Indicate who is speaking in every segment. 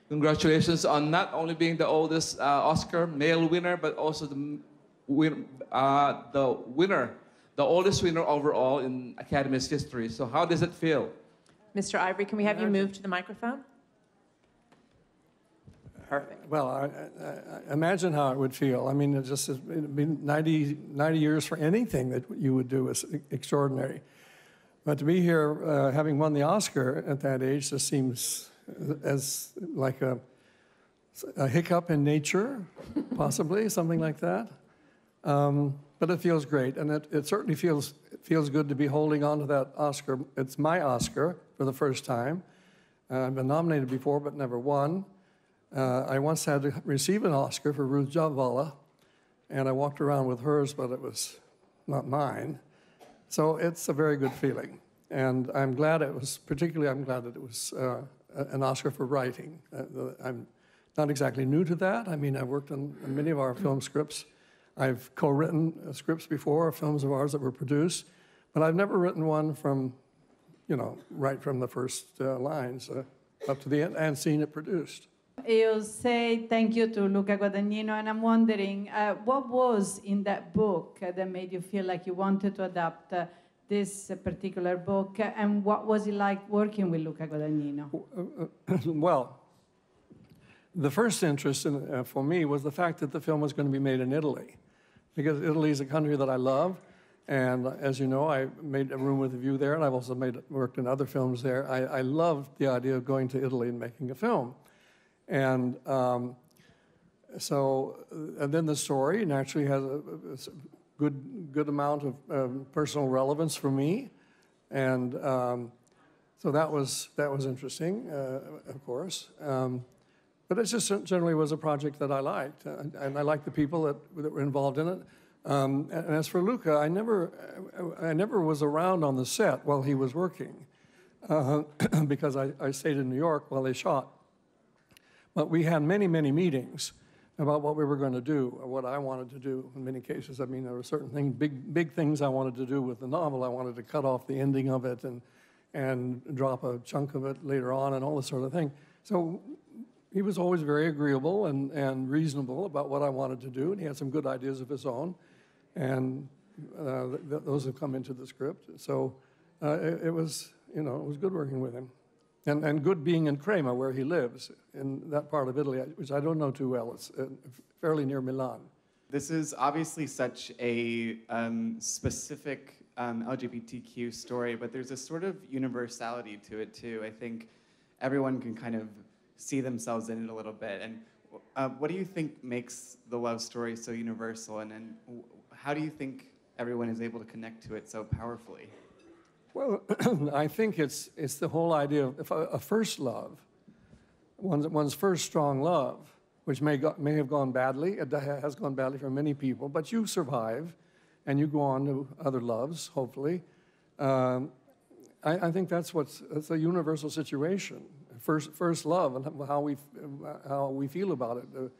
Speaker 1: Congratulations on not only being the oldest Oscar male winner, but also the winner, the oldest winner overall in Academy's history. So how does it feel?
Speaker 2: Mr. Ivory, can we have you move to the microphone? Perfect.
Speaker 3: Well, I imagine how it would feel. I mean, it'd be 90 years for anything that you would do is extraordinary. But to be here, having won the Oscar at that age, just seems as like a hiccup in nature, possibly, something like that. But it feels great, and it certainly feels good to be holding on to that Oscar. It's my Oscar for the first time. I've been nominated before, but never won. I once had to receive an Oscar for Ruth Jabvala, and I walked around with hers, but it was not mine. So it's a very good feeling. And I'm glad it was, particularly I'm glad that it was an Oscar for writing. I'm not exactly new to that. I mean, I've worked on many of our film scripts. I've co-written scripts before, films of ours that were produced, but I've never written one from, right from the first lines up to the end and seen it produced.
Speaker 4: You say thank you to Luca Guadagnino, and I'm wondering, what was in that book that made you feel like you wanted to adapt this particular book, and what was it like working with Luca Guadagnino?
Speaker 3: Well, the first interest for me was the fact that the film was going to be made in Italy, because Italy is a country that I love, and as you know, I made A Room with a View there, and I've also worked in other films there. I loved the idea of going to Italy and making a film. And and then the story naturally has a good amount of personal relevance for me, and so that was interesting, of course. But it just generally was a project that I liked, and I liked the people that were involved in it. And as for Luca, I never was around on the set while he was working, because I stayed in New York while they shot. But we had many meetings about what we were going to do, or what I wanted to do in many cases. I mean, there were certain things, big things I wanted to do with the novel. I wanted to cut off the ending of it and drop a chunk of it later on and all this sort of thing. So he was always very agreeable and reasonable about what I wanted to do, and he had some good ideas of his own, and those have come into the script. So it was good working with him. And good being in Crema, where he lives, in that part of Italy, which I don't know too well. It's fairly near Milan.
Speaker 5: This is obviously such a specific LGBTQ story, but there's a sort of universality to it, too. I think everyone can kind of see themselves in it a little bit. And what do you think makes the love story so universal? And how do you think everyone is able to connect to it so powerfully?
Speaker 3: Well, I think it's the whole idea of a first love, one's first strong love, which may have gone badly. It has gone badly for many people, but you survive, and you go on to other loves, hopefully. I think that's a universal situation. First love, and how we feel about it,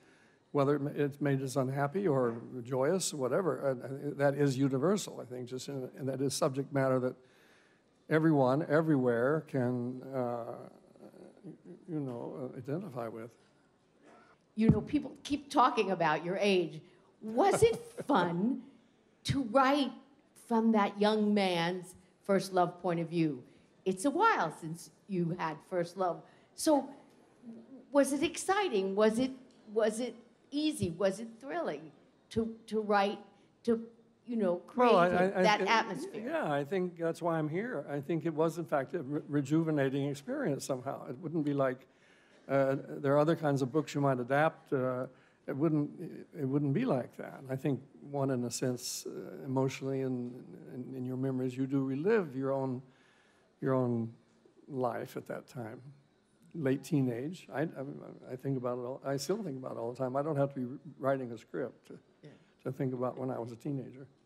Speaker 3: whether it's made us unhappy or joyous, whatever. That is universal, I think, and that is subject matter that everyone, everywhere can, identify with.
Speaker 6: People keep talking about your age. Was it fun to write from that young man's first love point of view? It's a while since you had first love. So was it exciting? Was it easy? Was it thrilling to write, to create that atmosphere?
Speaker 3: Yeah, I think that's why I'm here. I think it was, in fact, a rejuvenating experience somehow. It wouldn't be like, there are other kinds of books you might adapt. It wouldn't be like that. I think one, in a sense, emotionally and in your memories, you do relive your own life at that time. Late teenage. I think about it I still think about it all the time. I don't have to be writing a script to think about when I was a teenager.